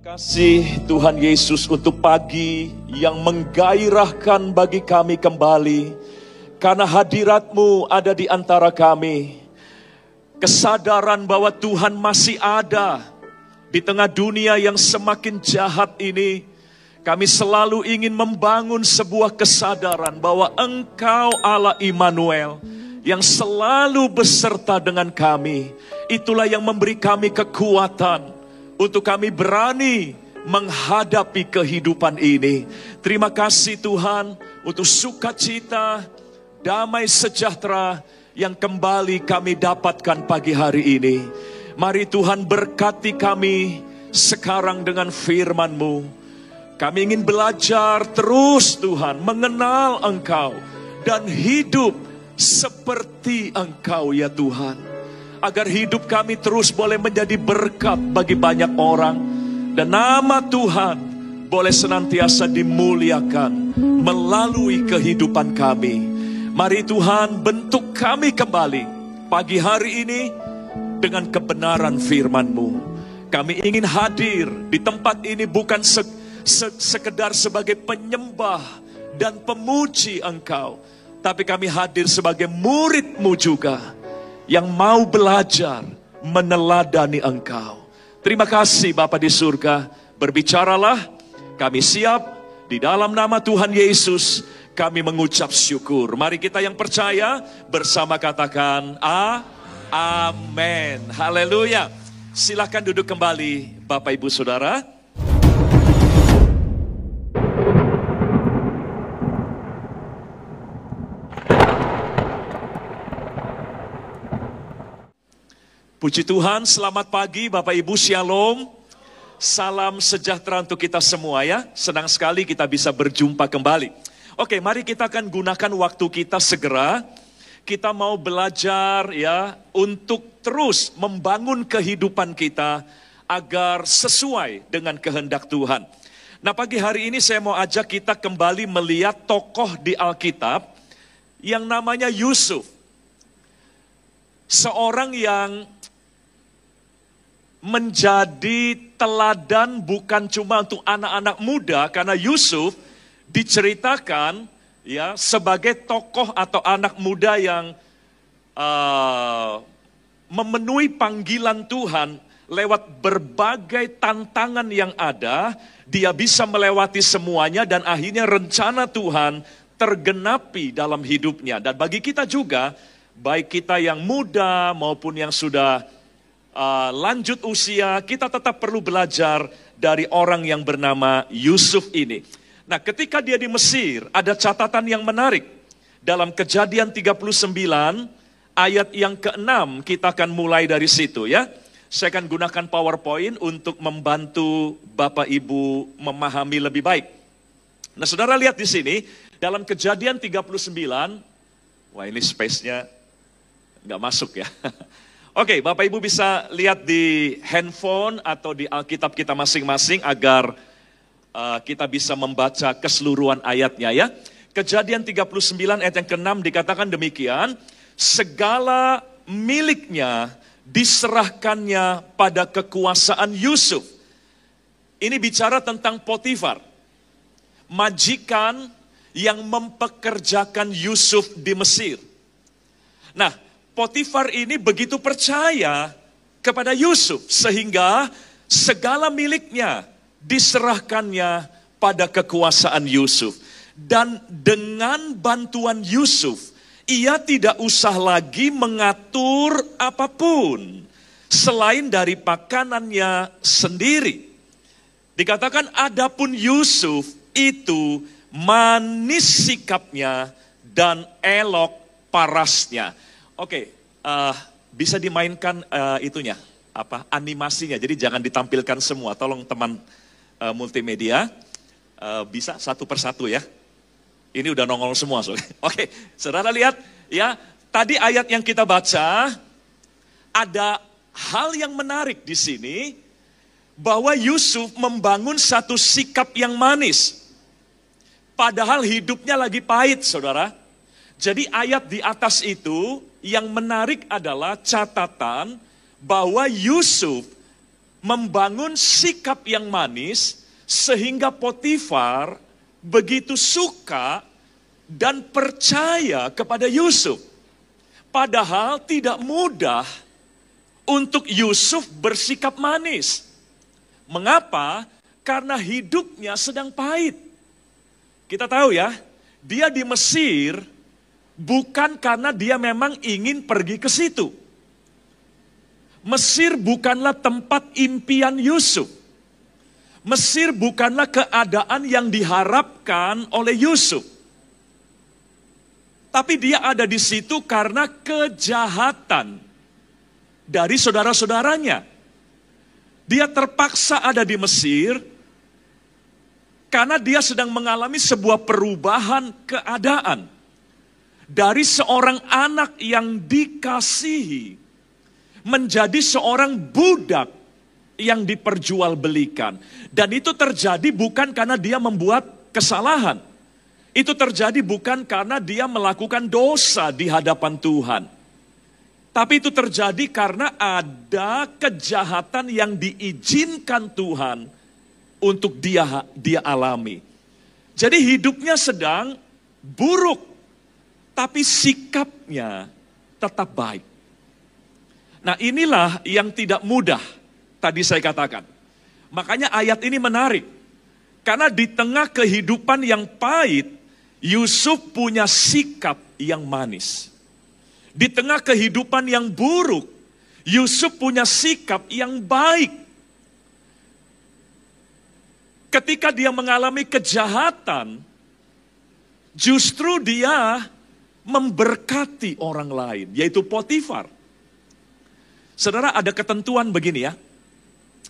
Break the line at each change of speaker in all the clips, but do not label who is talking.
Kasih Tuhan Yesus untuk pagi yang menggairahkan bagi kami kembali. Karena hadirat-Mu ada di antara kami. Kesadaran bahwa Tuhan masih ada di tengah dunia yang semakin jahat ini. Kami selalu ingin membangun sebuah kesadaran bahwa Engkau Allah Immanuel yang selalu beserta dengan kami. Itulah yang memberi kami kekuatan untuk kami berani menghadapi kehidupan ini. Terima kasih Tuhan untuk sukacita, damai sejahtera yang kembali kami dapatkan pagi hari ini. Mari Tuhan berkati kami sekarang dengan firman-Mu. Kami ingin belajar terus Tuhan mengenal Engkau dan hidup seperti Engkau ya Tuhan. Agar hidup kami terus boleh menjadi berkat bagi banyak orang. Dan nama Tuhan boleh senantiasa dimuliakan melalui kehidupan kami. Mari Tuhan bentuk kami kembali pagi hari ini dengan kebenaran firman-Mu. Kami ingin hadir di tempat ini bukan sekedar sebagai penyembah dan pemuji Engkau. Tapi kami hadir sebagai murid-Mu juga, yang mau belajar meneladani Engkau. Terima kasih Bapa di surga. Berbicaralah, kami siap. Di dalam nama Tuhan Yesus kami mengucap syukur. Mari kita yang percaya bersama katakan amin. Haleluya. Silakan duduk kembali Bapak Ibu Saudara. Puji Tuhan, selamat pagi Bapak Ibu, Shalom. Salam sejahtera untuk kita semua ya. Senang sekali kita bisa berjumpa kembali. Oke, mari kita akan gunakan waktu kita segera. Kita mau belajar ya untuk terus membangun kehidupan kita agar sesuai dengan kehendak Tuhan. Nah, pagi hari ini saya mau ajak kita kembali melihat tokoh di Alkitab yang namanya Yusuf. Seorang yang menjadi teladan bukan cuma untuk anak-anak muda, karena Yusuf diceritakan ya sebagai tokoh atau anak muda yang memenuhi panggilan Tuhan lewat berbagai tantangan yang ada. Dia bisa melewati semuanya dan akhirnya rencana Tuhan tergenapi dalam hidupnya. Dan bagi kita juga, baik kita yang muda maupun yang sudah lanjut usia, kita tetap perlu belajar dari orang yang bernama Yusuf ini. Nah, ketika dia di Mesir, ada catatan yang menarik. Dalam Kejadian 39, ayat yang ke-6, kita akan mulai dari situ ya. Saya akan gunakan PowerPoint untuk membantu Bapak Ibu memahami lebih baik. Nah, saudara lihat di sini, dalam Kejadian 39, wah ini space-nya nggak masuk ya. Oke, Bapak Ibu bisa lihat di handphone atau di Alkitab kita masing-masing agar kita bisa membaca keseluruhan ayatnya ya. Kejadian 39 ayat yang ke-6 dikatakan demikian, segala miliknya diserahkannya pada kekuasaan Yusuf. Ini bicara tentang Potifar, majikan yang mempekerjakan Yusuf di Mesir. Nah, Potifar ini begitu percaya kepada Yusuf sehingga segala miliknya diserahkannya pada kekuasaan Yusuf. Dan dengan bantuan Yusuf, ia tidak usah lagi mengatur apapun selain dari makanannya sendiri. Dikatakan adapun Yusuf itu manis sikapnya dan elok parasnya. Oke, bisa dimainkan itunya, animasinya. Jadi jangan ditampilkan semua. Tolong teman multimedia, bisa satu persatu ya. Ini udah nongol semua. Oke, saudara lihat ya. Tadi ayat yang kita baca, ada hal yang menarik di sini, bahwa Yusuf membangun satu sikap yang manis. Padahal hidupnya lagi pahit, saudara. Jadi ayat di atas itu yang menarik adalah catatan bahwa Yusuf membangun sikap yang manis sehingga Potifar begitu suka dan percaya kepada Yusuf. Padahal tidak mudah untuk Yusuf bersikap manis. Mengapa? Karena hidupnya sedang pahit. Kita tahu ya, dia di Mesir bukan karena dia memang ingin pergi ke situ. Mesir bukanlah tempat impian Yusuf. Mesir bukanlah keadaan yang diharapkan oleh Yusuf. Tapi dia ada di situ karena kejahatan dari saudara-saudaranya. Dia terpaksa ada di Mesir karena dia sedang mengalami sebuah perubahan keadaan. Dari seorang anak yang dikasihi menjadi seorang budak yang diperjualbelikan. Dan itu terjadi bukan karena dia membuat kesalahan. Itu terjadi bukan karena dia melakukan dosa di hadapan Tuhan. Tapi itu terjadi karena ada kejahatan yang diizinkan Tuhan untuk dia alami. Jadi hidupnya sedang buruk, tapi sikapnya tetap baik. Nah, inilah yang tidak mudah tadi saya katakan. Makanya ayat ini menarik. Karena di tengah kehidupan yang pahit, Yusuf punya sikap yang manis. Di tengah kehidupan yang buruk, Yusuf punya sikap yang baik. Ketika dia mengalami kejahatan, justru dia memberkati orang lain, yaitu Potifar. Saudara, ada ketentuan begini ya.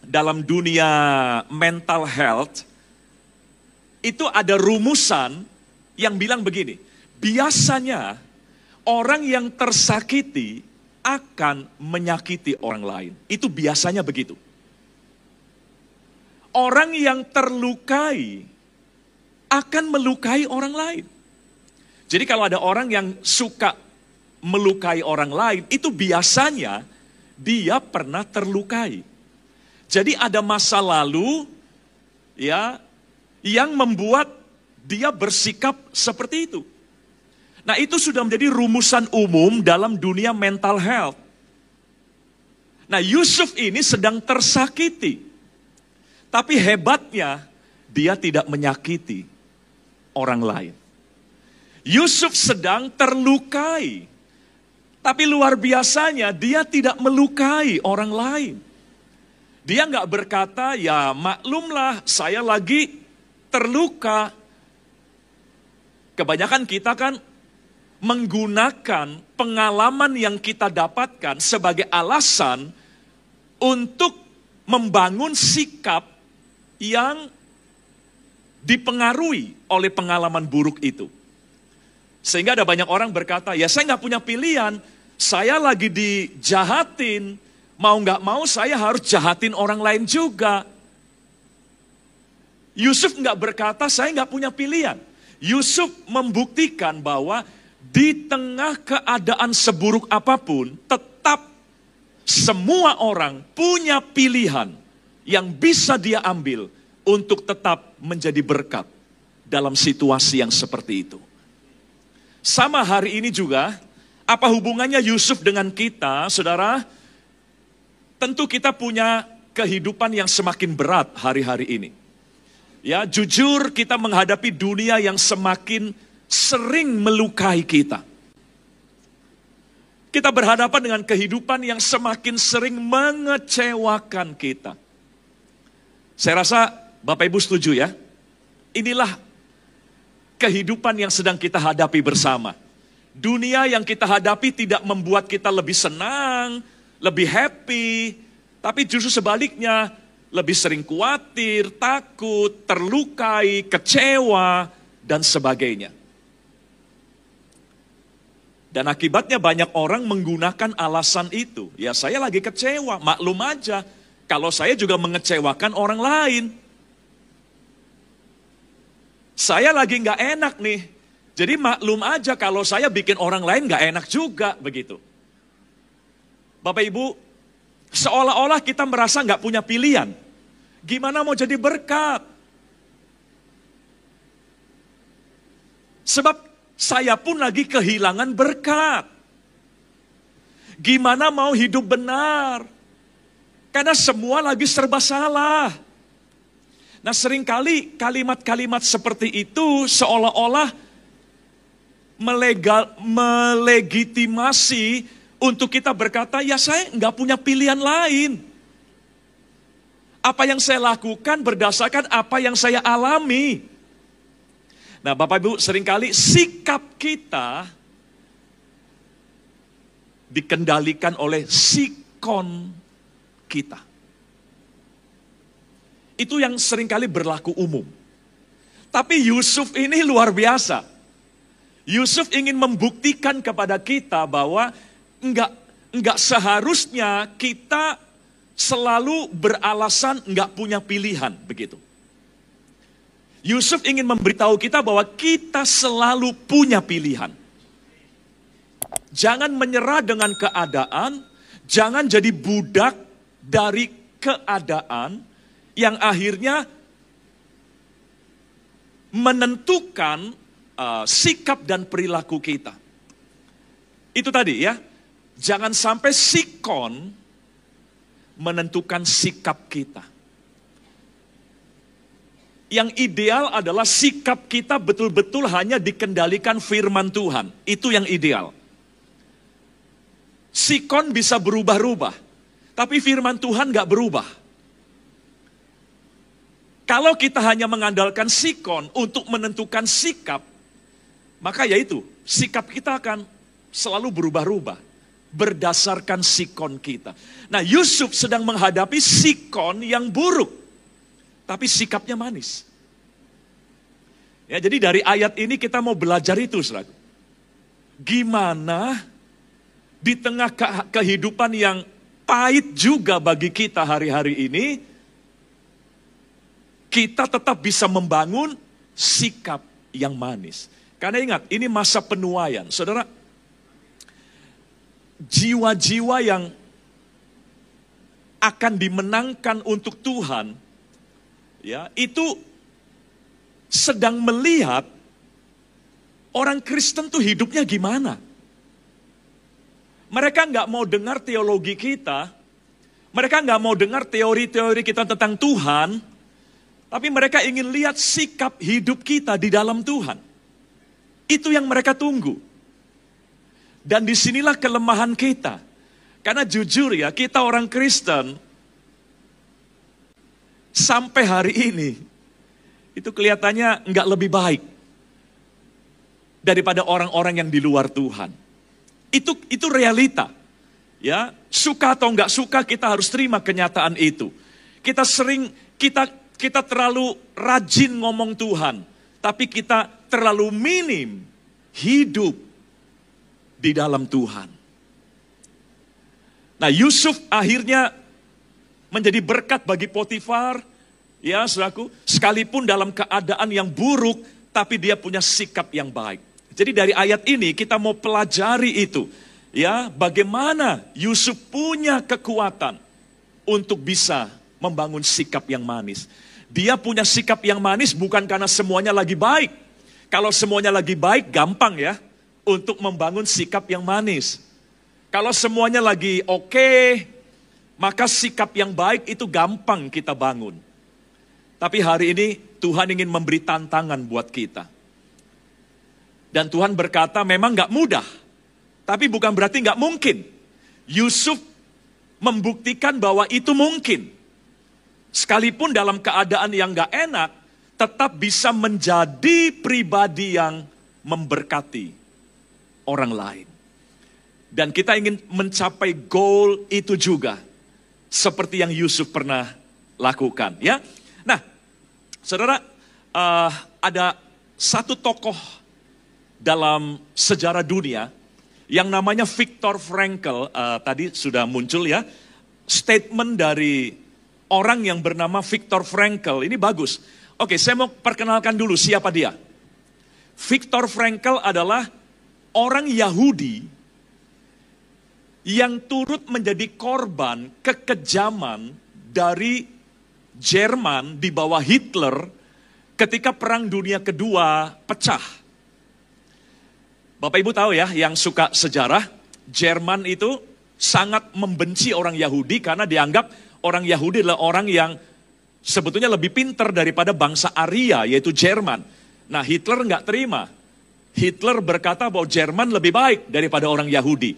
Dalam dunia mental health, itu ada rumusan yang bilang begini, biasanya orang yang tersakiti akan menyakiti orang lain. Itu biasanya begitu. Orang yang terlukai akan melukai orang lain. Jadi kalau ada orang yang suka melukai orang lain, itu biasanya dia pernah terlukai. Jadi ada masa lalu ya yang membuat dia bersikap seperti itu. Nah, itu sudah menjadi rumusan umum dalam dunia mental health. Nah, Yusuf ini sedang tersakiti. Tapi hebatnya, dia tidak menyakiti orang lain. Yusuf sedang terlukai. Tapi luar biasanya, dia tidak melukai orang lain. Dia nggak berkata, ya maklumlah saya lagi terluka. Kebanyakan kita kan menggunakan pengalaman yang kita dapatkan sebagai alasan untuk membangun sikap yang dipengaruhi oleh pengalaman buruk itu. Sehingga ada banyak orang berkata, ya saya nggak punya pilihan, saya lagi dijahatin, mau nggak mau saya harus jahatin orang lain juga. Yusuf nggak berkata, saya nggak punya pilihan. Yusuf membuktikan bahwa di tengah keadaan seburuk apapun, tetap semua orang punya pilihan yang bisa dia ambil untuk tetap menjadi berkat dalam situasi yang seperti itu. Sama hari ini juga, apa hubungannya Yusuf dengan kita, saudara? Tentu kita punya kehidupan yang semakin berat hari-hari ini. Ya, jujur kita menghadapi dunia yang semakin sering melukai kita. Kita berhadapan dengan kehidupan yang semakin sering mengecewakan kita. Saya rasa Bapak Ibu setuju ya. Inilah kehidupan yang sedang kita hadapi bersama. Dunia yang kita hadapi tidak membuat kita lebih senang, lebih happy, tapi justru sebaliknya, lebih sering khawatir, takut, terlukai, kecewa, dan sebagainya. Dan akibatnya banyak orang menggunakan alasan itu. Ya saya lagi kecewa, maklum aja. Kalau saya juga mengecewakan orang lain. Saya lagi nggak enak nih. Jadi maklum aja kalau saya bikin orang lain nggak enak juga, begitu. Bapak Ibu, Seolah-olah kita merasa nggak punya pilihan. Gimana mau jadi berkat? Sebab saya pun lagi kehilangan berkat. Gimana mau hidup benar? Karena semua lagi serba salah. Nah, seringkali kalimat-kalimat seperti itu seolah-olah melegitimasi untuk kita berkata, ya saya nggak punya pilihan lain. Apa yang saya lakukan berdasarkan apa yang saya alami. Nah, Bapak Ibu, seringkali sikap kita dikendalikan oleh sikon kita. Itu yang seringkali berlaku umum. Tapi Yusuf ini luar biasa. Yusuf ingin membuktikan kepada kita bahwa enggak seharusnya kita selalu beralasan enggak punya pilihan, begitu. Yusuf ingin memberitahu kita bahwa kita selalu punya pilihan. Jangan menyerah dengan keadaan, jangan jadi budak dari keadaan yang akhirnya menentukan sikap dan perilaku kita. Itu tadi ya, jangan sampai sikon menentukan sikap kita. Yang ideal adalah sikap kita betul-betul hanya dikendalikan firman Tuhan. Itu yang ideal. Sikon bisa berubah-ubah, tapi firman Tuhan gak berubah. Kalau kita hanya mengandalkan sikon untuk menentukan sikap, maka yaitu sikap kita akan selalu berubah-ubah berdasarkan sikon kita. Nah, Yusuf sedang menghadapi sikon yang buruk, tapi sikapnya manis. Ya, jadi dari ayat ini kita mau belajar itu, saudara. Gimana di tengah kehidupan yang pahit juga bagi kita hari-hari ini, kita tetap bisa membangun sikap yang manis. Karena ingat, ini masa penuaian. Saudara, jiwa-jiwa yang akan dimenangkan untuk Tuhan, ya, itu sedang melihat orang Kristen tuh hidupnya gimana. Mereka nggak mau dengar teologi kita, mereka nggak mau dengar teori-teori kita tentang Tuhan, tapi mereka ingin lihat sikap hidup kita di dalam Tuhan. Itu yang mereka tunggu. Dan disinilah kelemahan kita. Karena jujur ya, kita orang Kristen, sampai hari ini, itu kelihatannya nggak lebih baik daripada orang-orang yang di luar Tuhan. Itu realita. Ya, suka atau nggak suka kita harus terima kenyataan itu. Kita terlalu rajin ngomong Tuhan, tapi kita terlalu minim hidup di dalam Tuhan. Nah, Yusuf akhirnya menjadi berkat bagi Potifar, ya saudaraku, sekalipun dalam keadaan yang buruk, tapi dia punya sikap yang baik. Jadi dari ayat ini kita mau pelajari itu, ya, bagaimana Yusuf punya kekuatan untuk bisa membangun sikap yang manis. Dia punya sikap yang manis bukan karena semuanya lagi baik. Kalau semuanya lagi baik, gampang ya untuk membangun sikap yang manis. Kalau semuanya lagi oke, maka sikap yang baik itu gampang kita bangun. Tapi hari ini Tuhan ingin memberi tantangan buat kita. Dan Tuhan berkata memang gak mudah, tapi bukan berarti gak mungkin. Yusuf membuktikan bahwa itu mungkin. Sekalipun dalam keadaan yang gak enak, tetap bisa menjadi pribadi yang memberkati orang lain. Dan kita ingin mencapai goal itu juga, seperti yang Yusuf pernah lakukan. Ya, nah, saudara, ada satu tokoh dalam sejarah dunia yang namanya Viktor Frankl. Tadi sudah muncul ya, statement dari orang yang bernama Viktor Frankl. Ini bagus. Oke, saya mau perkenalkan dulu siapa dia. Viktor Frankl adalah orang Yahudi yang turut menjadi korban kekejaman dari Jerman di bawah Hitler ketika Perang Dunia Kedua pecah. Bapak Ibu tahu ya, yang suka sejarah, Jerman itu sangat membenci orang Yahudi karena dianggap orang Yahudi adalah orang yang sebetulnya lebih pintar daripada bangsa Arya, yaitu Jerman. Nah, Hitler nggak terima. Hitler berkata bahwa Jerman lebih baik daripada orang Yahudi.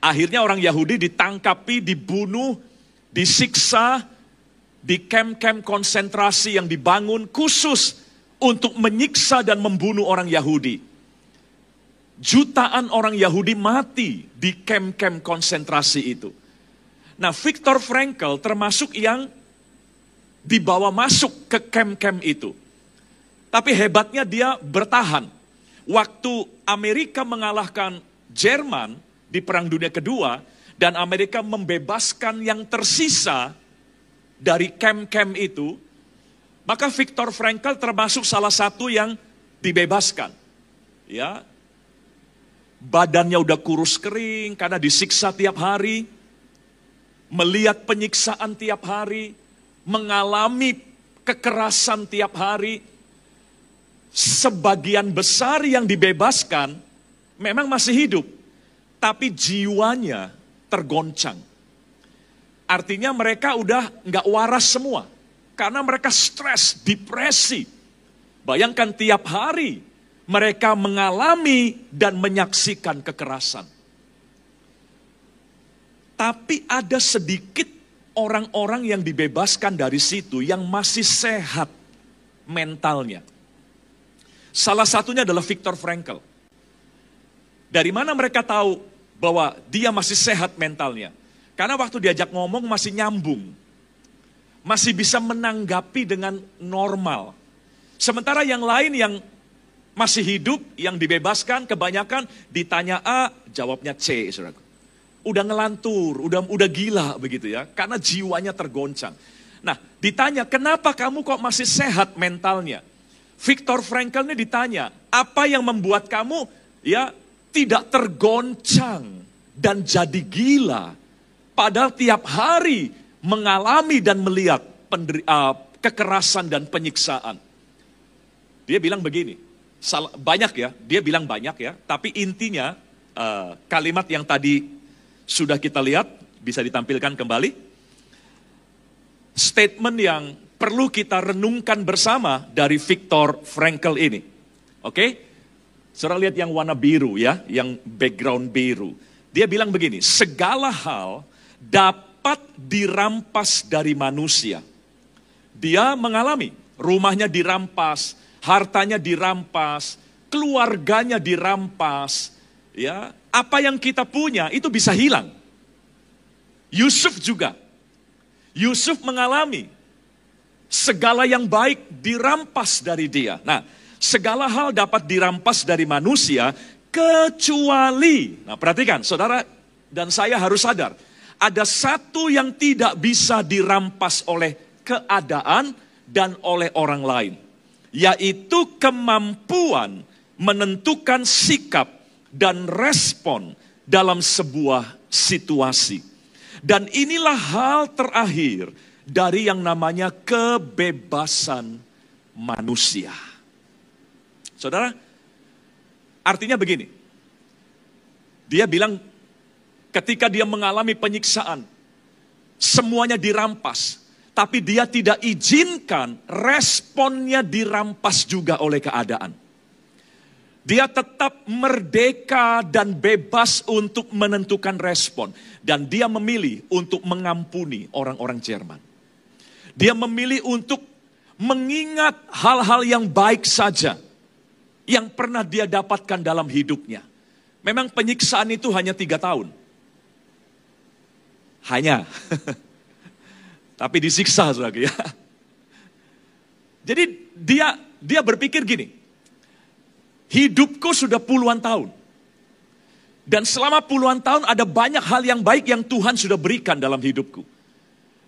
Akhirnya orang Yahudi ditangkapi, dibunuh, disiksa di kamp-kamp konsentrasi yang dibangun khusus untuk menyiksa dan membunuh orang Yahudi. Jutaan orang Yahudi mati di kamp-kamp konsentrasi itu. Nah, Viktor Frankl termasuk yang dibawa masuk ke kamp-kamp itu. Tapi hebatnya dia bertahan. Waktu Amerika mengalahkan Jerman di Perang Dunia Kedua, dan Amerika membebaskan yang tersisa dari kamp-kamp itu, maka Viktor Frankl termasuk salah satu yang dibebaskan. Ya, badannya udah kurus kering karena disiksa tiap hari, melihat penyiksaan tiap hari, mengalami kekerasan tiap hari. Sebagian besar yang dibebaskan memang masih hidup, tapi jiwanya tergoncang. Artinya mereka udah nggak waras semua, karena mereka stres, depresi. Bayangkan tiap hari mereka mengalami dan menyaksikan kekerasan. Tapi ada sedikit orang-orang yang dibebaskan dari situ yang masih sehat mentalnya. Salah satunya adalah Viktor Frankl. Dari mana mereka tahu bahwa dia masih sehat mentalnya? Karena waktu diajak ngomong masih nyambung. Masih bisa menanggapi dengan normal. Sementara yang lain yang masih hidup, yang dibebaskan, kebanyakan ditanya A, jawabnya C, saudaraku. Udah ngelantur, udah gila begitu ya. Karena jiwanya tergoncang. Nah, ditanya, kenapa kamu kok masih sehat mentalnya? Viktor Frankl ini ditanya, apa yang membuat kamu ya tidak tergoncang dan jadi gila, padahal tiap hari mengalami dan melihat kekerasan dan penyiksaan. Dia bilang begini, banyak ya, dia bilang banyak ya, tapi intinya kalimat yang tadi sudah kita lihat, bisa ditampilkan kembali. Statement yang perlu kita renungkan bersama dari Viktor Frankl ini. Oke? Saudara lihat yang warna biru ya, yang background biru. Dia bilang begini, segala hal dapat dirampas dari manusia. Dia mengalami, rumahnya dirampas, hartanya dirampas, keluarganya dirampas, ya. Apa yang kita punya itu bisa hilang. Yusuf juga. Yusuf mengalami segala yang baik dirampas dari dia. Nah, segala hal dapat dirampas dari manusia kecuali, nah perhatikan saudara dan saya harus sadar, ada satu yang tidak bisa dirampas oleh keadaan dan oleh orang lain, yaitu kemampuan menentukan sikap dan respon dalam sebuah situasi. Dan inilah hal terakhir dari yang namanya kebebasan manusia. Saudara, artinya begini. Dia bilang ketika dia mengalami penyiksaan, semuanya dirampas. Tapi dia tidak izinkan responnya dirampas juga oleh keadaan. Dia tetap merdeka dan bebas untuk menentukan respon. Dan dia memilih untuk mengampuni orang-orang Jerman. Dia memilih untuk mengingat hal-hal yang baik saja yang pernah dia dapatkan dalam hidupnya. Memang penyiksaan itu hanya 3 tahun. Hanya. Tapi disiksa, saudara ya. Jadi dia berpikir gini. Hidupku sudah puluhan tahun. Dan selama puluhan tahun ada banyak hal yang baik yang Tuhan sudah berikan dalam hidupku.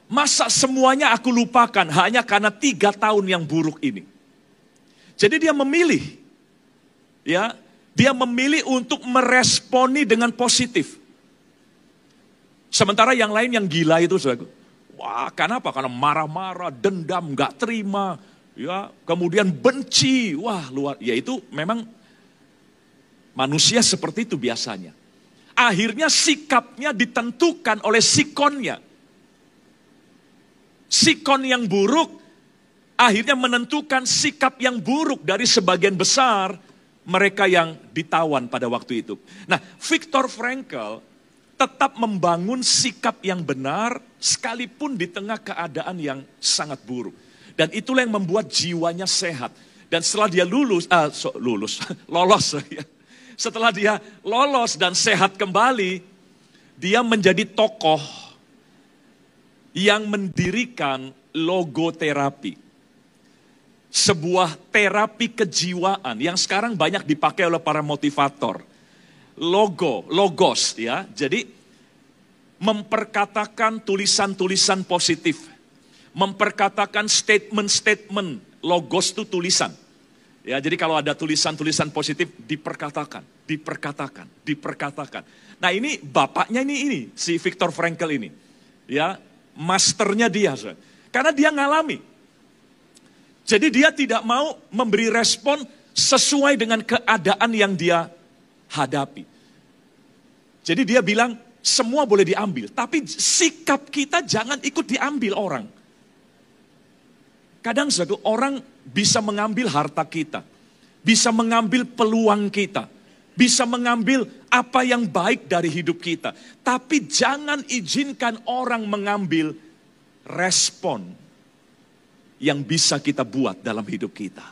Masa semuanya aku lupakan hanya karena 3 tahun yang buruk ini. Jadi dia memilih. Ya, dia memilih untuk meresponi dengan positif. Sementara yang lain yang gila itu, saudaraku, wah, kenapa? Karena marah-marah, dendam, gak terima, ya, kemudian benci, wah luar, ya itu memang manusia seperti itu biasanya. Akhirnya sikapnya ditentukan oleh sikonnya. Sikon yang buruk akhirnya menentukan sikap yang buruk dari sebagian besar mereka yang ditawan pada waktu itu. Nah, Viktor Frankl tetap membangun sikap yang benar sekalipun di tengah keadaan yang sangat buruk. Dan itulah yang membuat jiwanya sehat. Dan setelah dia lolos. Setelah dia lolos dan sehat kembali, dia menjadi tokoh yang mendirikan logoterapi. Sebuah terapi kejiwaan yang sekarang banyak dipakai oleh para motivator. Logos ya. Jadi memperkatakan tulisan-tulisan positif. Memperkatakan statement-statement. Logos itu tulisan. Ya, jadi kalau ada tulisan-tulisan positif diperkatakan. Nah, ini bapaknya ini si Viktor Frankl ini. Ya, masternya dia. Karena dia ngalami. Jadi dia tidak mau memberi respon sesuai dengan keadaan yang dia hadapi. Jadi dia bilang semua boleh diambil, tapi sikap kita jangan ikut diambil orang. Kadang satu orang bisa mengambil harta kita, bisa mengambil peluang kita, bisa mengambil apa yang baik dari hidup kita. Tapi jangan izinkan orang mengambil respon yang bisa kita buat dalam hidup kita.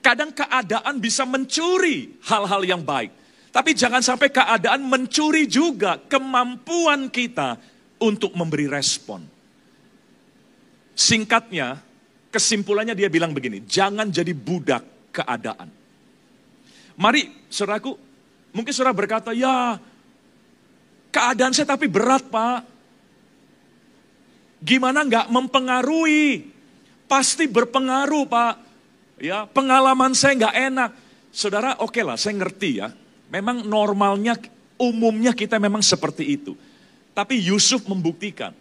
Kadang keadaan bisa mencuri hal-hal yang baik. Tapi jangan sampai keadaan mencuri juga kemampuan kita untuk memberi respon. Singkatnya, kesimpulannya dia bilang begini, jangan jadi budak keadaan. Mari saudaraku, mungkin saudara berkata, ya keadaan saya tapi berat Pak. Gimana nggak mempengaruhi? Pasti berpengaruh Pak. Ya, pengalaman saya nggak enak. Saudara, oke lah, saya ngerti ya. Memang normalnya, umumnya kita memang seperti itu. Tapi Yusuf membuktikan.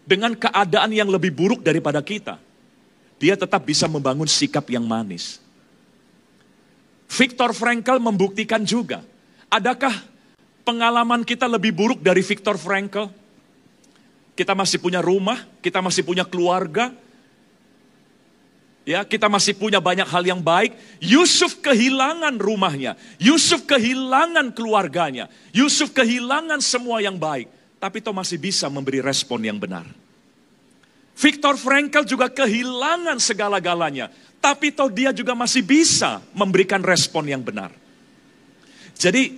Dengan keadaan yang lebih buruk daripada kita. Dia tetap bisa membangun sikap yang manis. Viktor Frankl membuktikan juga. Adakah pengalaman kita lebih buruk dari Viktor Frankl? Kita masih punya rumah, kita masih punya keluarga. Ya, kita masih punya banyak hal yang baik. Yusuf kehilangan rumahnya. Yusuf kehilangan keluarganya. Yusuf kehilangan semua yang baik. Tapi toh masih bisa memberi respon yang benar. Viktor Frankl juga kehilangan segala-galanya. Tapi toh dia juga masih bisa memberikan respon yang benar. Jadi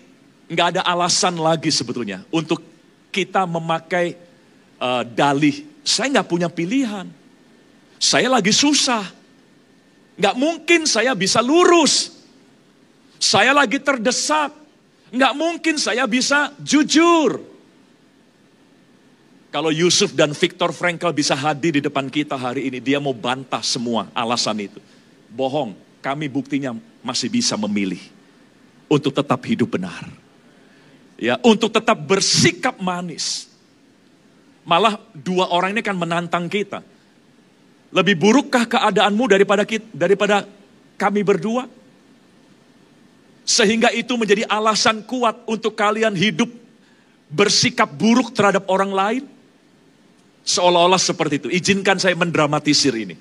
nggak ada alasan lagi sebetulnya untuk kita memakai dalih. Saya nggak punya pilihan. Saya lagi susah. Nggak mungkin saya bisa lurus. Saya lagi terdesak. Nggak mungkin saya bisa jujur. Kalau Yusuf dan Viktor Frankl bisa hadir di depan kita hari ini, dia mau bantah semua alasan itu. Bohong, kami buktinya masih bisa memilih untuk tetap hidup benar. Ya, untuk tetap bersikap manis. Malah dua orang ini kan menantang kita. Lebih burukkah keadaanmu daripada kami berdua? Sehingga itu menjadi alasan kuat untuk kalian hidup bersikap buruk terhadap orang lain? Seolah-olah seperti itu. Izinkan saya mendramatisir ini.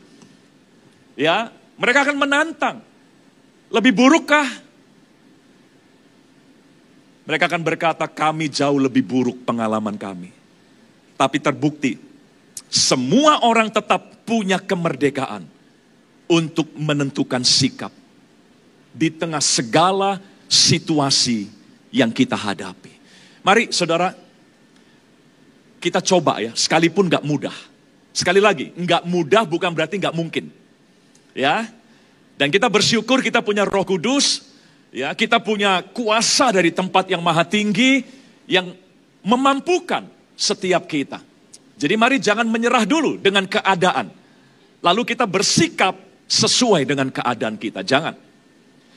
Ya, mereka akan menantang. Lebih burukkah? Mereka akan berkata, kami jauh lebih buruk pengalaman kami. Tapi terbukti, semua orang tetap punya kemerdekaan untuk menentukan sikap di tengah segala situasi yang kita hadapi. Mari saudara, kita coba ya, sekalipun gak mudah. Sekali lagi, gak mudah bukan berarti gak mungkin. Ya, dan kita bersyukur kita punya Roh Kudus, ya, kita punya kuasa dari tempat yang maha tinggi, yang memampukan setiap kita. Jadi mari jangan menyerah dulu dengan keadaan. Lalu kita bersikap sesuai dengan keadaan kita. Jangan.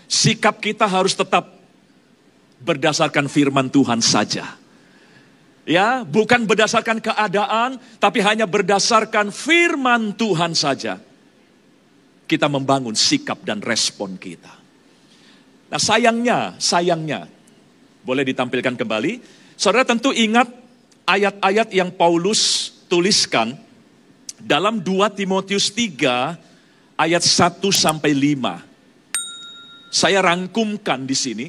Sikap kita harus tetap berdasarkan firman Tuhan saja. Ya, bukan berdasarkan keadaan, tapi hanya berdasarkan firman Tuhan saja. Kita membangun sikap dan respon kita. Nah, sayangnya, boleh ditampilkan kembali. Saudara tentu ingat ayat-ayat yang Paulus tuliskan dalam 2 Timotius 3 ayat 1 sampai 5. Saya rangkumkan di sini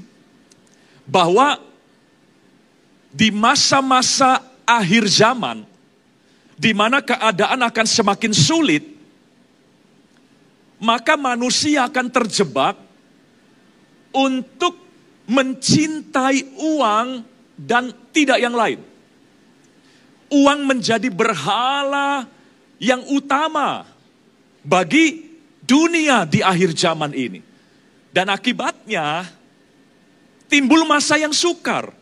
bahwa di masa-masa akhir zaman, di mana keadaan akan semakin sulit, maka manusia akan terjebak untuk mencintai uang dan tidak yang lain. Uang menjadi berhala yang utama bagi dunia di akhir zaman ini. Dan akibatnya timbul masa yang sukar.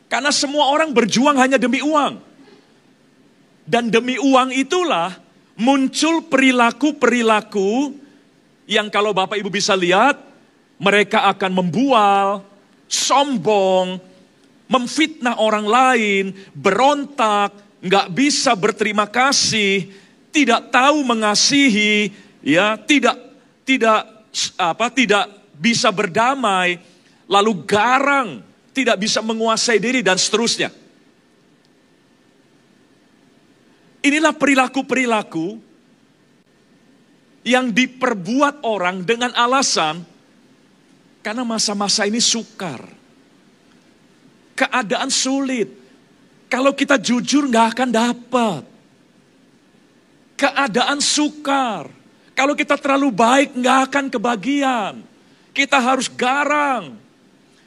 Karena semua orang berjuang hanya demi uang. Dan demi uang itulah muncul perilaku-perilaku yang kalau Bapak Ibu bisa lihat, mereka akan membual, sombong, memfitnah orang lain, berontak, nggak bisa berterima kasih, tidak tahu mengasihi, ya, tidak bisa berdamai, lalu garang, tidak bisa menguasai diri dan seterusnya. Inilah perilaku-perilaku yang diperbuat orang dengan alasan karena masa-masa ini sukar. Keadaan sulit. Kalau kita jujur nggak akan dapat. Keadaan sukar. Kalau kita terlalu baik nggak akan kebagian. Kita harus garang.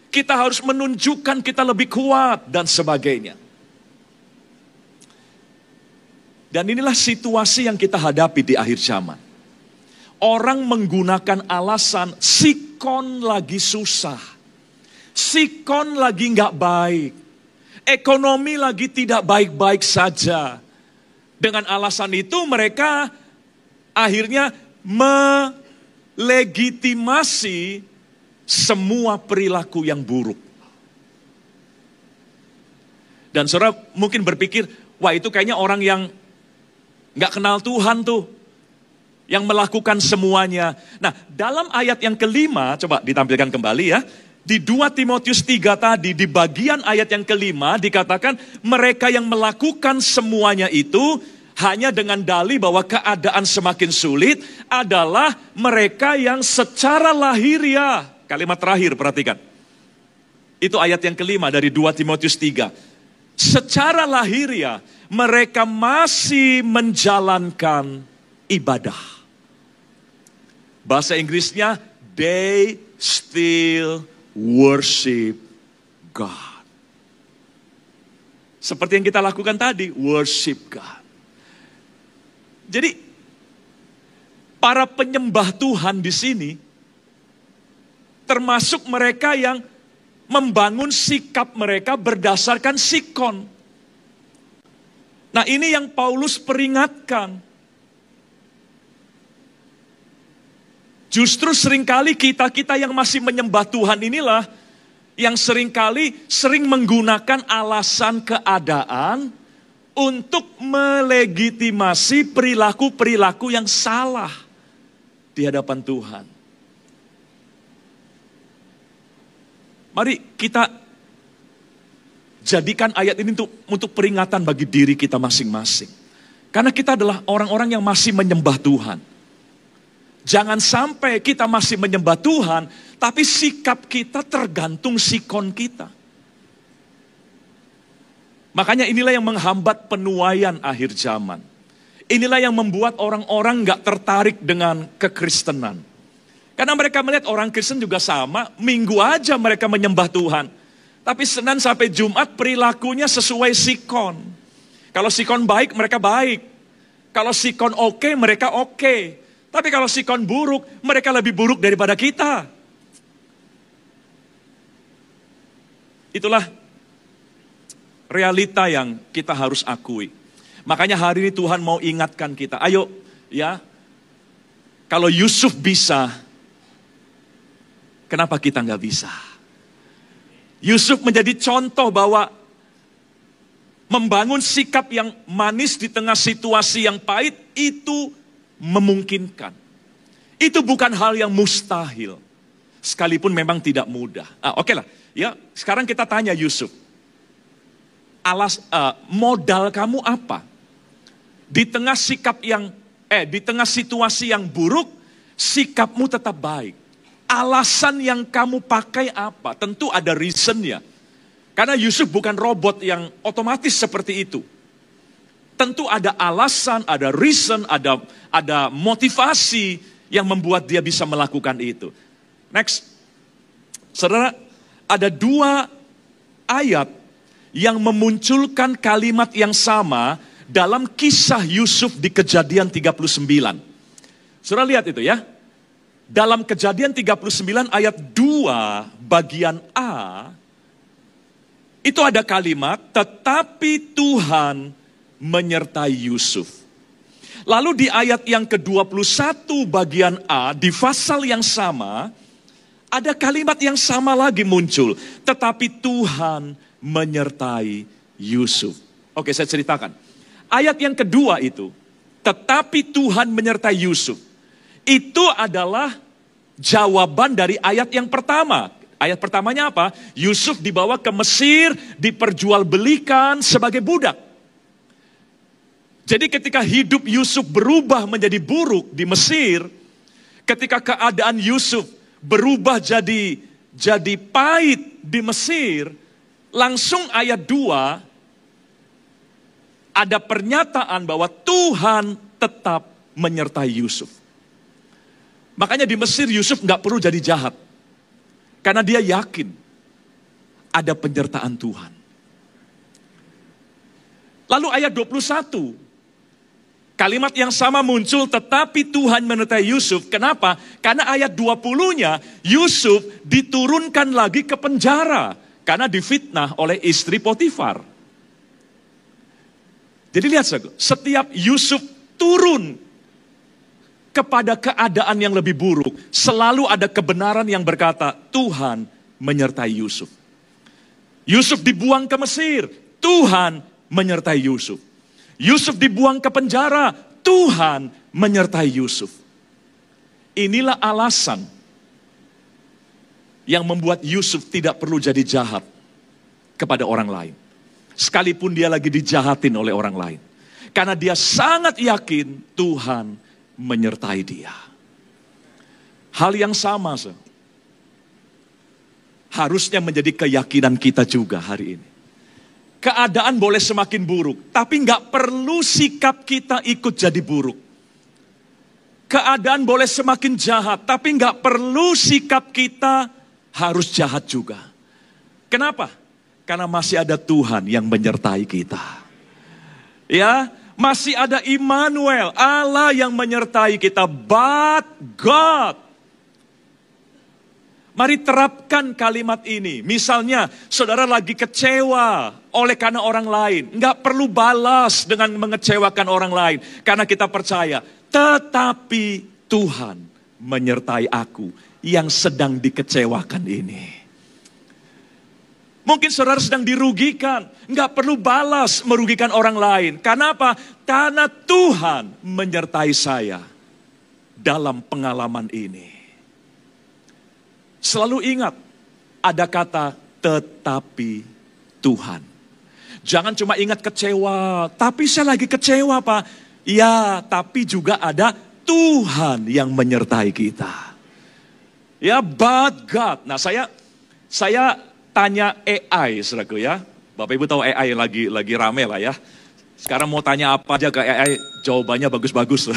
Kita harus menunjukkan kita lebih kuat dan sebagainya. Dan inilah situasi yang kita hadapi di akhir zaman. Orang menggunakan alasan sikon lagi susah. Sikon lagi nggak baik. Ekonomi lagi tidak baik-baik saja. Dengan alasan itu mereka akhirnya melegitimasi semua perilaku yang buruk. Dan saudara mungkin berpikir, wah itu kayaknya orang yang nggak kenal Tuhan tuh. Yang melakukan semuanya. Nah, dalam ayat yang kelima, coba ditampilkan kembali ya. Di 2 Timotius 3 tadi, di bagian ayat yang kelima, dikatakan mereka yang melakukan semuanya itu hanya dengan dalih bahwa keadaan semakin sulit adalah mereka yang secara lahiriah. Kalimat terakhir, perhatikan. Itu ayat yang kelima dari 2 Timotius 3. Secara lahiriah, mereka masih menjalankan ibadah. Bahasa Inggrisnya, they still worship God. Seperti yang kita lakukan tadi, worship God. Jadi, para penyembah Tuhan di sini, termasuk mereka yang membangun sikap mereka berdasarkan sikon. Nah, ini yang Paulus peringatkan. Justru seringkali kita yang masih menyembah Tuhan inilah yang seringkali sering menggunakan alasan keadaan untuk melegitimasi perilaku-perilaku yang salah di hadapan Tuhan. Mari kita jadikan ayat ini untuk peringatan bagi diri kita masing-masing. Karena kita adalah orang-orang yang masih menyembah Tuhan. Jangan sampai kita masih menyembah Tuhan, tapi sikap kita tergantung sikon kita. Makanya inilah yang menghambat penuaian akhir zaman. Inilah yang membuat orang-orang gak tertarik dengan kekristenan. Karena mereka melihat orang Kristen juga sama, minggu aja mereka menyembah Tuhan. Tapi Senin sampai Jumat perilakunya sesuai sikon. Kalau sikon baik, mereka baik. Kalau sikon oke, mereka oke. Tapi kalau sikon buruk, mereka lebih buruk daripada kita. Itulah realita yang kita harus akui. Makanya hari ini Tuhan mau ingatkan kita. Ayo ya, kalau Yusuf bisa, kenapa kita nggak bisa? Yusuf menjadi contoh bahwa Membangun sikap yang manis di tengah situasi yang pahit itu memungkinkan. Itu bukan hal yang mustahil. Sekalipun memang tidak mudah. Oke lah, ya. Sekarang kita tanya Yusuf. Modal kamu apa? Di tengah di tengah situasi yang buruk, sikapmu tetap baik. Alasan yang kamu pakai apa? Tentu ada reasonnya. Karena Yusuf bukan robot yang otomatis seperti itu. Tentu ada alasan, ada reason, ada motivasi yang membuat dia bisa melakukan itu. Next. Saudara, ada 2 ayat yang memunculkan kalimat yang sama dalam kisah Yusuf di Kejadian 39. Saudara lihat itu ya. Dalam Kejadian 39 ayat 2 bagian A, itu ada kalimat, tetapi Tuhan menyertai Yusuf. Lalu di ayat yang ke-21 bagian A, di pasal yang sama, ada kalimat yang sama lagi muncul. Tetapi Tuhan menyertai Yusuf. Oke, saya ceritakan. Ayat yang kedua itu, tetapi Tuhan menyertai Yusuf. Itu adalah jawaban dari ayat yang pertama. Ayat pertamanya apa? Yusuf dibawa ke Mesir, diperjualbelikan sebagai budak. Jadi ketika hidup Yusuf berubah menjadi buruk di Mesir, ketika keadaan Yusuf berubah jadi pahit di Mesir, langsung ayat 2 ada pernyataan bahwa Tuhan tetap menyertai Yusuf. Makanya di Mesir Yusuf nggak perlu jadi jahat. Karena dia yakin ada penyertaan Tuhan. Lalu ayat 21, kalimat yang sama muncul, tetapi Tuhan menyertai Yusuf. Kenapa? Karena ayat 20-nya, Yusuf diturunkan lagi ke penjara. Karena difitnah oleh istri Potifar. Jadi lihat, setiap Yusuf turun kepada keadaan yang lebih buruk, selalu ada kebenaran yang berkata, Tuhan menyertai Yusuf. Yusuf dibuang ke Mesir, Tuhan menyertai Yusuf. Yusuf dibuang ke penjara, Tuhan menyertai Yusuf. Inilah alasan yang membuat Yusuf tidak perlu jadi jahat kepada orang lain. Sekalipun dia lagi dijahatin oleh orang lain. Karena dia sangat yakin Tuhan menyertai dia. Hal yang sama harusnya menjadi keyakinan kita juga hari ini. Keadaan boleh semakin buruk, tapi nggak perlu sikap kita ikut jadi buruk. Keadaan boleh semakin jahat, tapi nggak perlu sikap kita harus jahat juga. Kenapa? Karena masih ada Tuhan yang menyertai kita. Ya, masih ada Immanuel, Allah yang menyertai kita, but God. Mari terapkan kalimat ini. Misalnya, saudara lagi kecewa oleh karena orang lain. Nggak perlu balas dengan mengecewakan orang lain. Karena kita percaya, tetapi Tuhan menyertai aku yang sedang dikecewakan ini. Mungkin saudara sedang dirugikan. Nggak perlu balas merugikan orang lain. Karena apa? Karena Tuhan menyertai saya dalam pengalaman ini. Selalu ingat, ada kata tetapi Tuhan. Jangan cuma ingat kecewa, tapi saya lagi kecewa Pak. Ya, tapi juga ada Tuhan yang menyertai kita. Ya, but God. Nah, saya tanya AI, saudaraku ya. Bapak Ibu tahu AI lagi rame lah ya. Sekarang mau tanya apa aja ke AI, jawabannya bagus-bagus.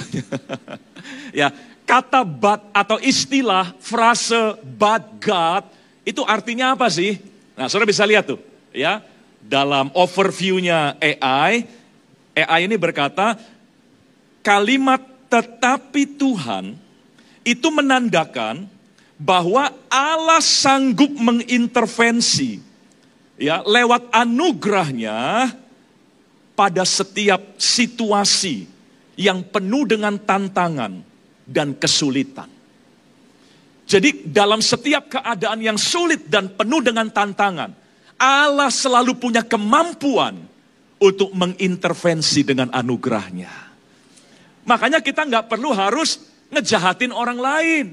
Ya, kata but atau istilah frase but God itu artinya apa sih? Nah, saudara bisa lihat tuh, ya. Dalam overview-nya AI ini berkata kalimat tetapi Tuhan itu menandakan bahwa Allah sanggup mengintervensi ya lewat anugerahnya pada setiap situasi yang penuh dengan tantangan dan kesulitan. Jadi dalam setiap keadaan yang sulit dan penuh dengan tantangan, Allah selalu punya kemampuan untuk mengintervensi dengan anugerahnya. Makanya kita nggak perlu harus ngejahatin orang lain.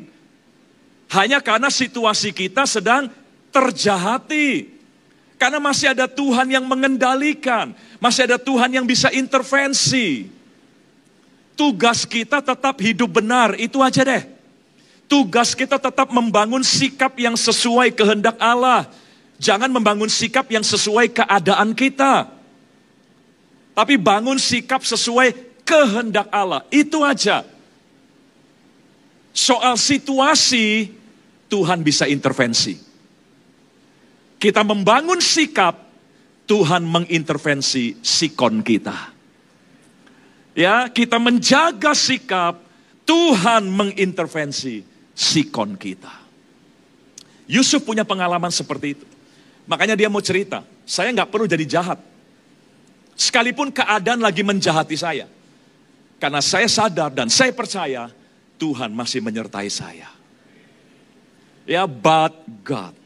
Hanya karena situasi kita sedang terjahati. Karena masih ada Tuhan yang mengendalikan. Masih ada Tuhan yang bisa intervensi. Tugas kita tetap hidup benar, itu aja deh. Tugas kita tetap membangun sikap yang sesuai kehendak Allah. Jangan membangun sikap yang sesuai keadaan kita. Tapi bangun sikap sesuai kehendak Allah. Itu aja. Soal situasi, Tuhan bisa intervensi. Kita membangun sikap, Tuhan mengintervensi sikon kita. Ya, kita menjaga sikap, Tuhan mengintervensi sikon kita. Yusuf punya pengalaman seperti itu. Makanya dia mau cerita, saya nggak perlu jadi jahat. Sekalipun keadaan lagi menjahati saya. Karena saya sadar dan saya percaya, Tuhan masih menyertai saya. Ya, but God.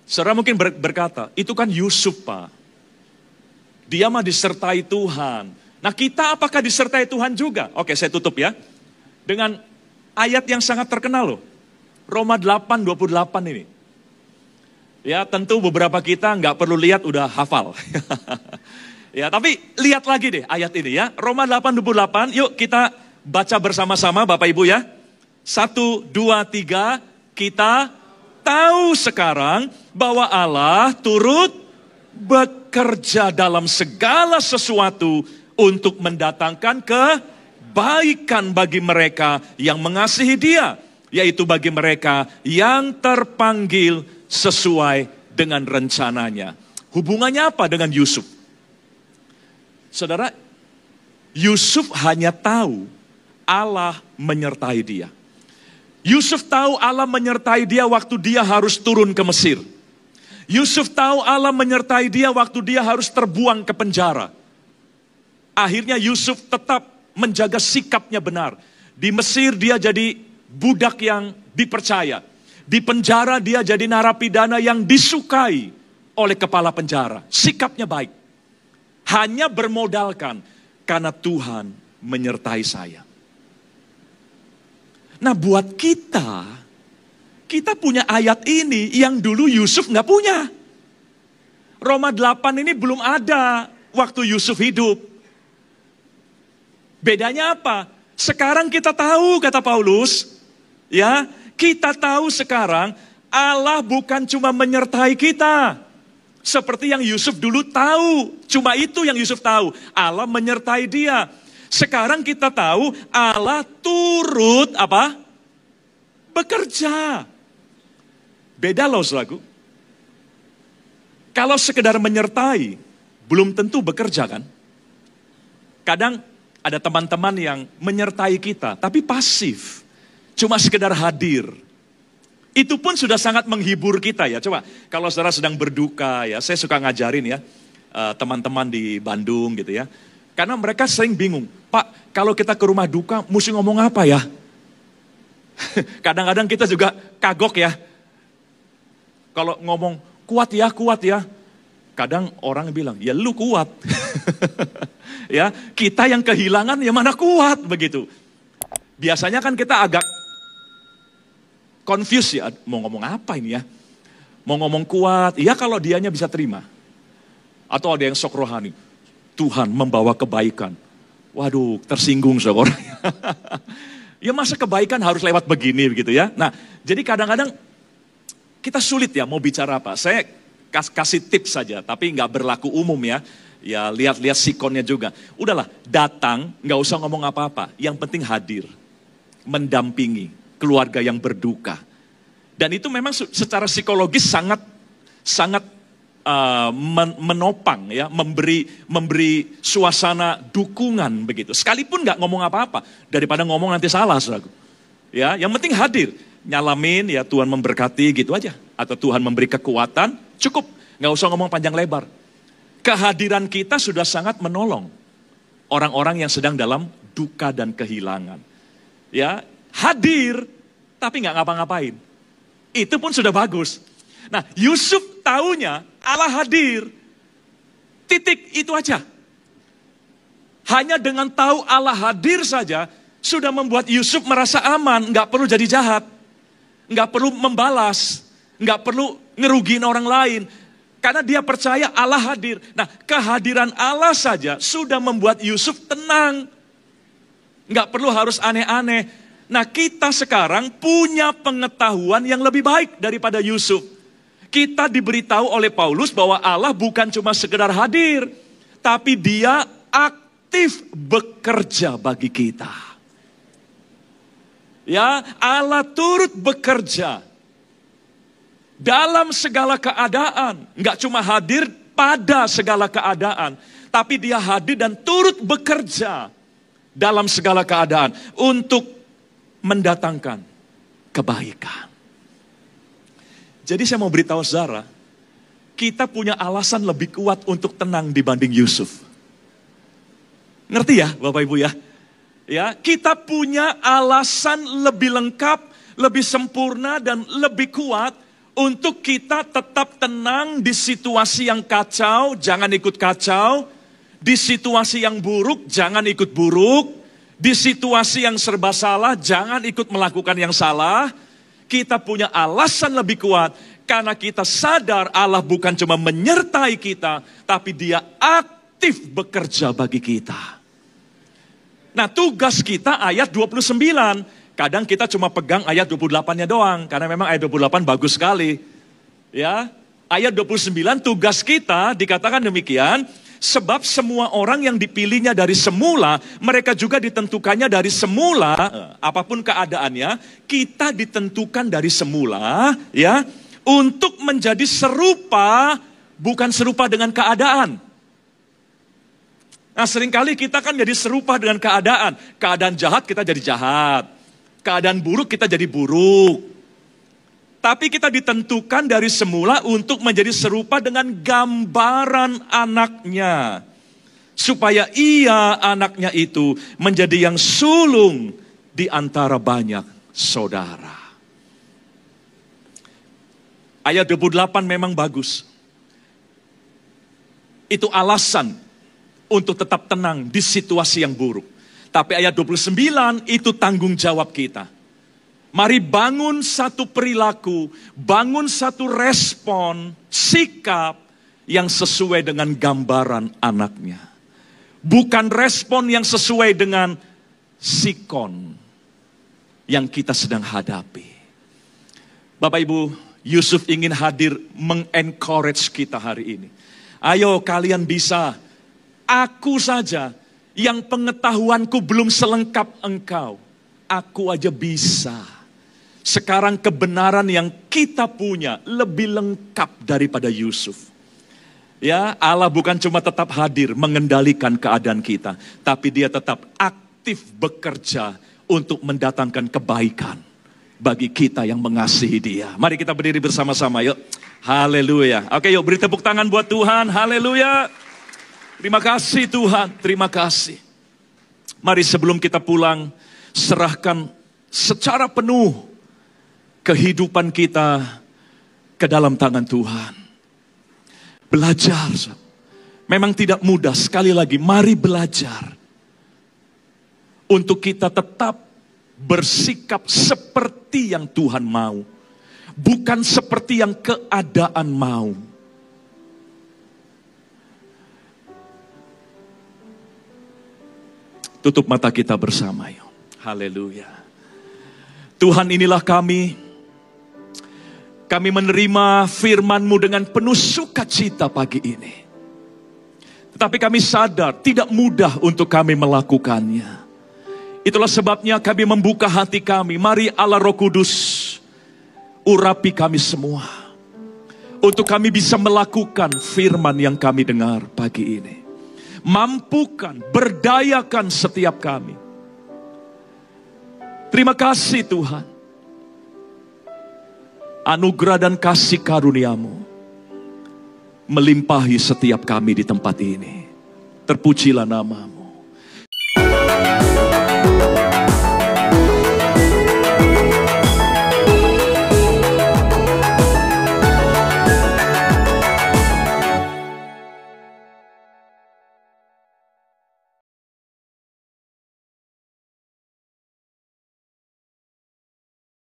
Saudara mungkin berkata, itu kan Yusuf, Pak. Dia mah disertai Tuhan. Nah, kita apakah disertai Tuhan juga? Oke, saya tutup ya. Dengan ayat yang sangat terkenal loh. Roma 8:28 ini. Ya, tentu beberapa kita nggak perlu lihat, udah hafal. Ya, tapi lihat lagi deh ayat ini ya. Roma 8:28, yuk kita baca bersama-sama Bapak Ibu ya. 1, 2, 3, kita tahu sekarang bahwa Allah turut bekerja dalam segala sesuatu untuk mendatangkan kebaikan bagi mereka yang mengasihi Dia, yaitu bagi mereka yang terpanggil sesuai dengan rencananya. Hubungannya apa dengan Yusuf? Saudara, Yusuf hanya tahu Allah menyertai dia. Yusuf tahu Allah menyertai dia waktu dia harus turun ke Mesir. Yusuf tahu Allah menyertai dia waktu dia harus terbuang ke penjara. Akhirnya Yusuf tetap menjaga sikapnya benar. Di Mesir dia jadi budak yang dipercaya. Di penjara dia jadi narapidana yang disukai oleh kepala penjara. Sikapnya baik. Hanya bermodalkan karena Tuhan menyertai saya. Nah buat kita punya ayat ini yang dulu Yusuf nggak punya. Roma 8 ini belum ada waktu Yusuf hidup. Bedanya apa? Sekarang kita tahu, kata Paulus, ya, kita tahu sekarang Allah bukan cuma menyertai kita. Seperti yang Yusuf dulu tahu, cuma itu yang Yusuf tahu. Allah menyertai dia. Sekarang kita tahu Allah turut apa? Bekerja. Beda loh saudaraku. Kalau sekedar menyertai, belum tentu bekerja kan? Kadang ada teman-teman yang menyertai kita, tapi pasif. Cuma sekedar hadir. Itu pun sudah sangat menghibur kita ya. Coba, kalau saudara sedang berduka ya, saya suka ngajarin ya, teman-teman di Bandung gitu ya. Karena mereka sering bingung, Pak, kalau kita ke rumah duka, mesti ngomong apa ya? Kadang-kadang kita juga kagok ya. Kalau ngomong, kuat ya. Kadang orang bilang, ya lu kuat. Ya, kita yang kehilangan ya mana kuat begitu. Biasanya kan kita agak confused ya, mau ngomong apa ini ya? Mau ngomong kuat, ya kalau dianya bisa terima. Atau ada yang sok rohani, Tuhan membawa kebaikan. Waduh, tersinggung saudara. Ya masa kebaikan harus lewat begini begitu ya. Nah, jadi kadang-kadang kita sulit ya mau bicara apa. Saya kasih tips saja, tapi nggak berlaku umum ya. Ya lihat-lihat sikonnya juga. Udahlah, datang, nggak usah ngomong apa-apa. Yang penting hadir, mendampingi keluarga yang berduka. Dan itu memang secara psikologis sangat menopang ya, memberi suasana dukungan begitu. Sekalipun nggak ngomong apa-apa, daripada ngomong nanti salah saudaraku. Ya, yang penting hadir, nyalamin ya Tuhan memberkati gitu aja. Atau Tuhan memberi kekuatan, cukup, nggak usah ngomong panjang lebar. Kehadiran kita sudah sangat menolong orang-orang yang sedang dalam duka dan kehilangan. Ya, hadir tapi nggak ngapa-ngapain. Itu pun sudah bagus. Nah, Yusuf taunya Allah hadir. Titik, itu aja. Hanya dengan tahu Allah hadir saja, sudah membuat Yusuf merasa aman, nggak perlu jadi jahat. Nggak perlu membalas, nggak perlu ngerugiin orang lain. Karena dia percaya Allah hadir. Nah, kehadiran Allah saja sudah membuat Yusuf tenang. Nggak perlu harus aneh-aneh. Nah, kita sekarang punya pengetahuan yang lebih baik daripada Yusuf. Kita diberitahu oleh Paulus bahwa Allah bukan cuma sekedar hadir, tapi dia aktif bekerja bagi kita. Ya, Allah turut bekerja dalam segala keadaan. Enggak cuma hadir pada segala keadaan, tapi dia hadir dan turut bekerja dalam segala keadaan untuk mendatangkan kebaikan. Jadi saya mau beritahu saudara, kita punya alasan lebih kuat untuk tenang dibanding Yusuf. Ngerti ya Bapak Ibu ya? Ya, kita punya alasan lebih lengkap, lebih sempurna dan lebih kuat untuk kita tetap tenang di situasi yang kacau, jangan ikut kacau. Di situasi yang buruk, jangan ikut buruk. Di situasi yang serba salah, jangan ikut melakukan yang salah. Kita punya alasan lebih kuat karena kita sadar Allah bukan cuma menyertai kita, tapi dia aktif bekerja bagi kita. Nah, tugas kita ayat 29. Kadang kita cuma pegang ayat 28-nya doang. Karena memang ayat 28 bagus sekali. Ya, ayat 29 tugas kita dikatakan demikian. Sebab semua orang yang dipilihnya dari semula, mereka juga ditentukannya dari semula. Apapun keadaannya, kita ditentukan dari semula. Ya, untuk menjadi serupa, bukan serupa dengan keadaan. Nah, seringkali kita kan jadi serupa dengan keadaan. Keadaan jahat kita jadi jahat. Keadaan buruk kita jadi buruk. Tapi kita ditentukan dari semula untuk menjadi serupa dengan gambaran anaknya. Supaya ia, anaknya itu, menjadi yang sulung di antara banyak saudara. Ayat 28 memang bagus. Itu alasan untuk tetap tenang di situasi yang buruk. Tapi ayat 29 itu tanggung jawab kita. Mari bangun satu perilaku, bangun satu respon, sikap yang sesuai dengan gambaran anaknya. Bukan respon yang sesuai dengan sikon yang kita sedang hadapi. Bapak Ibu, Yusuf ingin hadir mengencourage kita hari ini. Ayo kalian bisa. Aku saja yang pengetahuanku belum selengkap engkau. Aku aja bisa. Sekarang kebenaran yang kita punya lebih lengkap daripada Yusuf. Ya, Allah bukan cuma tetap hadir mengendalikan keadaan kita, tapi dia tetap aktif bekerja untuk mendatangkan kebaikan bagi kita yang mengasihi dia. Mari kita berdiri bersama-sama yuk. Haleluya. Oke, yuk beri tepuk tangan buat Tuhan. Haleluya. Terima kasih Tuhan, terima kasih. Mari sebelum kita pulang, serahkan secara penuh kehidupan kita ke dalam tangan Tuhan. Belajar, memang tidak mudah, sekali lagi mari belajar. Untuk kita tetap bersikap seperti yang Tuhan mau. Bukan seperti yang keadaan mau. Tutup mata kita bersama yuk. Haleluya. Tuhan, inilah kami. Kami menerima firman-Mu dengan penuh sukacita pagi ini. Tetapi kami sadar tidak mudah untuk kami melakukannya. Itulah sebabnya kami membuka hati kami. Mari Allah Roh Kudus urapi kami semua. Untuk kami bisa melakukan firman yang kami dengar pagi ini. Mampukan, berdayakan setiap kami. Terima kasih Tuhan. Anugerah dan kasih karunia-Mu melimpahi setiap kami di tempat ini. Terpujilah nama-Mu.